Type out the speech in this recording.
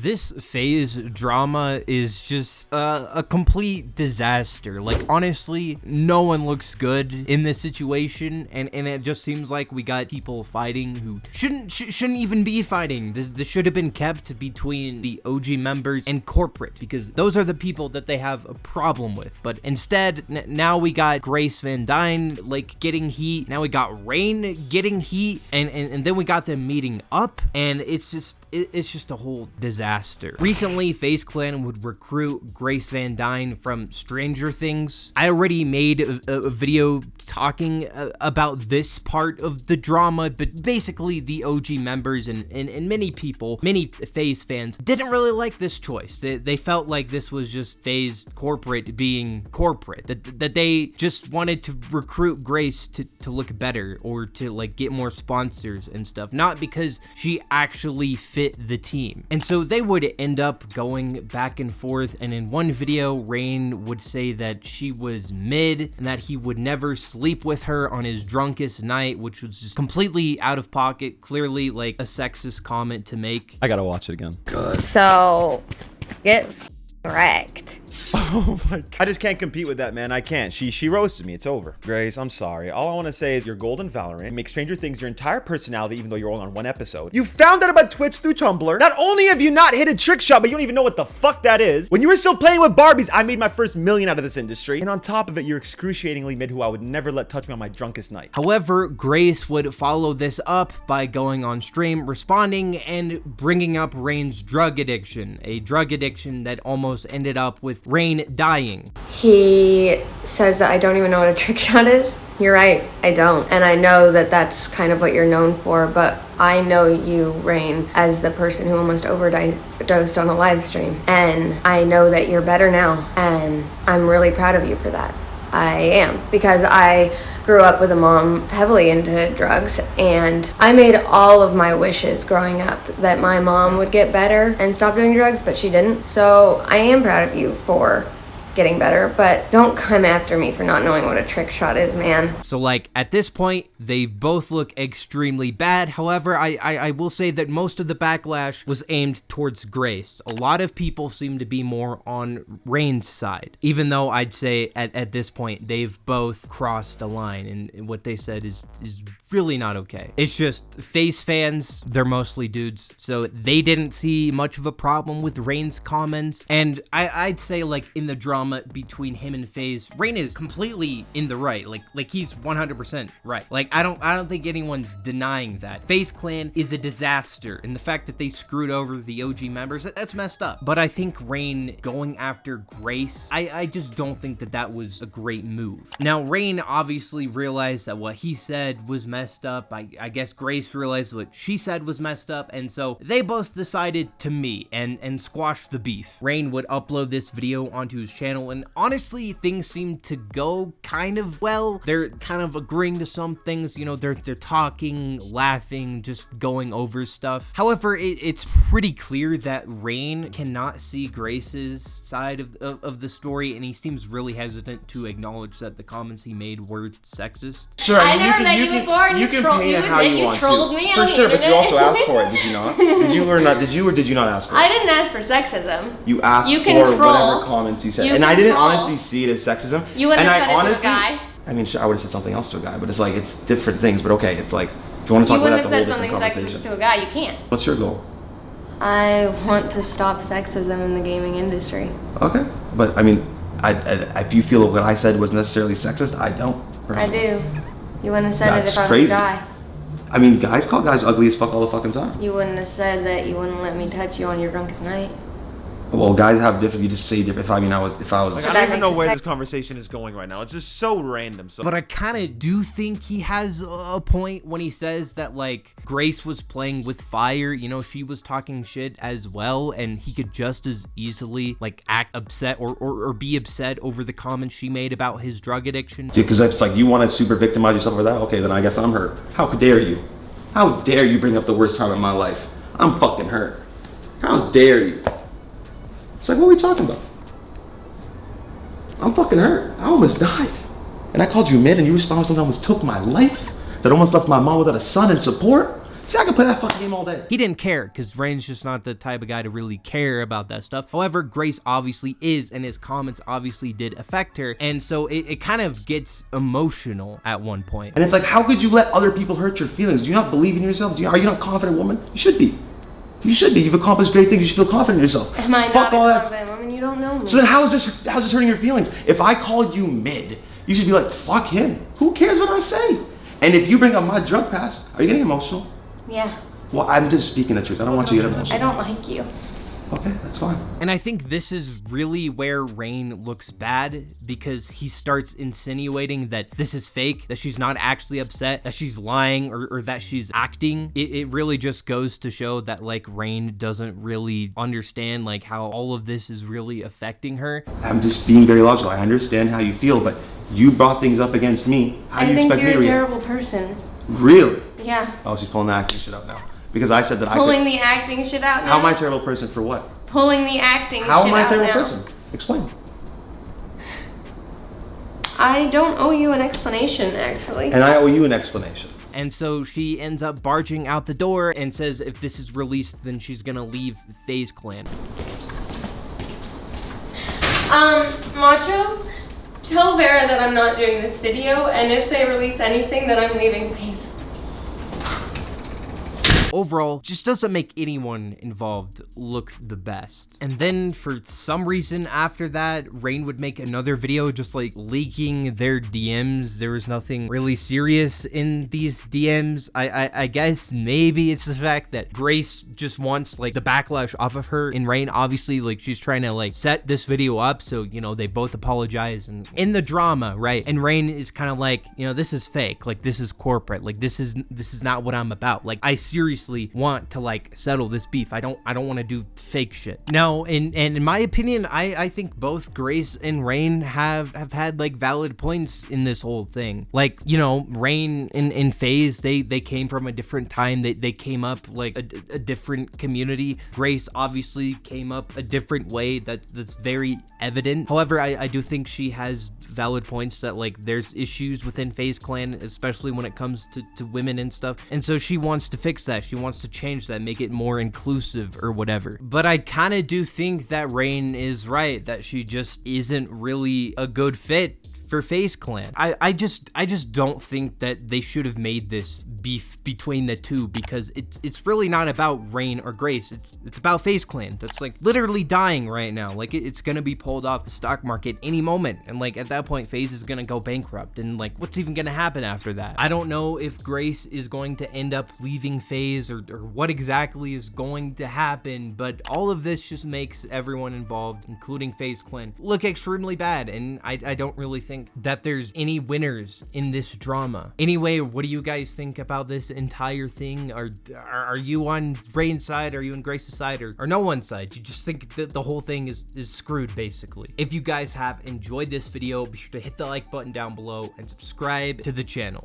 this Faze drama is just a complete disaster. Like, honestly, no one looks good in this situation, and it just seems like we got people fighting who shouldn't even be fighting. This should have been kept between the OG members and corporate, because those are the people that they have a problem with. But instead, now we got Grace Van Dien like getting heat. Now we got Rain getting heat, and then we got them meeting up, and it's just a whole disaster. Recently, Faze Clan would recruit Grace Van Dien from Stranger Things. I already made a video talking about this part of the drama, but basically the OG members and many people, many Faze fans, didn't really like this choice. They felt like this was just Faze corporate being corporate, that they just wanted to recruit Grace to look better or to like get more sponsors and stuff, not because she actually fit the team. And so they would end up going back and forth, and in one video, Rain would say that she was mid and that he would never sleep with her on his drunkest night, which was just completely out of pocket, clearly like a sexist comment to make. I gotta watch it again. Good. So, get wrecked. Oh my God. I just can't compete with that, man. I can't. She roasted me. It's over. Grace, I'm sorry. All I want to say is you're golden Valorant. Make Stranger Things your entire personality, even though you're only on one episode. You found out about Twitch through Tumblr. Not only have you not hit a trick shot, but you don't even know what the fuck that is. When you were still playing with Barbies, I made my first million out of this industry. And on top of it, you're excruciatingly mid who I would never let touch me on my drunkest night. However, Grace would follow this up by going on stream, responding, and bringing up Rain's drug addiction. A drug addiction that almost ended up with Rain dying. He says that I don't even know what a trick shot is. You're right, I don't. And I know that that's kind of what you're known for, but I know you, Rain, as the person who almost overdosed on a live stream. And I know that you're better now, and I'm really proud of you for that. I am, because I grew up with a mom heavily into drugs, and I made all of my wishes growing up that my mom would get better and stop doing drugs, but she didn't. So I am proud of you for getting better, but don't come after me for not knowing what a trick shot is, man. So like at this point, they both look extremely bad. However, I will say that most of the backlash was aimed towards Grace. A lot of people seem to be more on Rain's side, even though I'd say at this point, they've both crossed a line, and what they said is really not okay. It's just Faze fans, they're mostly dudes, so they didn't see much of a problem with Rain's comments, and I'd say like in the drama between him and Faze, Rain is completely in the right, like he's 100% right. Like I don't think anyone's denying that. Faze Clan is a disaster, and the fact that they screwed over the OG members, that's messed up. But I think Rain going after Grace, I just don't think that was a great move. Now Rain obviously realized that what he said was messed up. I guess Grace realized what she said was messed up, and so they both decided to meet and squash the beef. Rain would upload this video onto his channel, and honestly, things seem to go kind of well. They're kind of agreeing to some things, you know, they're talking, laughing, just going over stuff. However, it's pretty clear that Rain cannot see Grace's side of the story, and he seems really hesitant to acknowledge that the comments he made were sexist. Sure, I never met you before, and you can paint it how you want to. Me, for sure, but you also asked for it, did you not? Did you or not? Did you or did you not ask for it? I didn't ask for sexism. You asked for whatever comments you said, and I didn't honestly see it as sexism. You wouldn't have said it to a guy. I mean, sure, I would have said something else to a guy, but it's like it's different things. But okay, it's like if you want to talk about that, that's a whole different conversation. You wouldn't have said something sexist to a guy. You can't. What's your goal? I want to stop sexism in the gaming industry. Okay, but I mean, if you feel what I said was necessarily sexist, I don't. I do. You wouldn't have said it if I was a guy. I mean, guys call guys ugly as fuck all the fucking time. You wouldn't have said that you wouldn't let me touch you on your drunkest night. Well, guys have different. You just say different. If I was. Like, I don't even know where this conversation is going right now. It's just so random. So. But I kind of do think he has a point when he says that like Grace was playing with fire. You know, she was talking shit as well, and he could just as easily like act upset or be upset over the comments she made about his drug addiction. Because if it's like you want to super victimize yourself over that, okay, then I guess I'm hurt. How dare you? How dare you bring up the worst time in my life? I'm fucking hurt. How dare you? It's like, what are we talking about? I'm fucking hurt. I almost died. And I called you mid, and you responded something that almost took my life, that almost left my mom without a son and support. See, I can play that fucking game all day. He didn't care, because Rain's just not the type of guy to really care about that stuff. However, Grace obviously is, and his comments obviously did affect her, and so it kind of gets emotional at one point. And it's like, how could you let other people hurt your feelings? Do you not believe in yourself? Are you not a confident woman? You should be. You should be. You've accomplished great things. You should feel confident in yourself. Am I Fuck not all a that. confident woman? You don't know me. So then how's this hurting your feelings? If I called you mid, you should be like, fuck him. Who cares what I say? And if you bring up my drug past, are you getting emotional? Yeah. Well, I'm just speaking the truth. I don't want you to get emotional. I don't like you. Okay, that's fine. And I think this is really where Rain looks bad, because he starts insinuating that this is fake, that she's not actually upset, that she's lying, or that she's acting. It really just goes to show that like Rain doesn't really understand like how all of this is really affecting her. I'm just being very logical. I understand how you feel, but you brought things up against me. How do you expect me to I think you're a react? terrible person. Really? Yeah. Oh, she's pulling the acting shit out now. Because I said that Pulling the acting shit out now? How am I a terrible person for what? Pulling the acting shit How out am I a terrible now. person? Explain. I don't owe you an explanation, actually. And I owe you an explanation. And so she ends up barging out the door and says if this is released, then she's gonna leave Faze Clan. Macho, tell Vera that I'm not doing this video, and if they release anything, then I'm leaving Faze. Overall, just doesn't make anyone involved look the best. And then for some reason after that, Rain would make another video just like leaking their DMs. There was nothing really serious in these DMs. I guess maybe it's the fact that Grace just wants like the backlash off of her, and Rain obviously like she's trying to like set this video up so, you know, they both apologize and in the drama, right? And Rain is kind of like, you know, this is fake, like this is corporate, like this is not what I'm about. Like I seriously want to like settle this beef. I don't want to do fake shit. Now, and in my opinion, I think both Grace and Rain have had like valid points in this whole thing. Like, you know, Rain and Faze, they came from a different time. They came up like a different community. Grace obviously came up a different way that's very evident. However, I do think she has valid points that like there's issues within Faze Clan, especially when it comes to women and stuff. And so she wants to fix that. She wants to change that, make it more inclusive or whatever. But I kind of do think that Rain is right, that she just isn't really a good fit for Faze Clan. I just don't think that they should have made this beef between the two, because it's really not about Rain or Grace. It's about Faze Clan that's like literally dying right now. Like it's gonna be pulled off the stock market any moment, and like at that point Faze is gonna go bankrupt, and like what's even gonna happen after that? I don't know if Grace is going to end up leaving Faze or what exactly is going to happen, but all of this just makes everyone involved, including Faze Clan, look extremely bad, and I don't really think that there's any winners in this drama. Anyway, what do you guys think about this entire thing? Are you on Rain's side? Are you on Grace's side? Or no one's side? You just think that the whole thing is screwed, basically. If you guys have enjoyed this video, be sure to hit the like button down below and subscribe to the channel.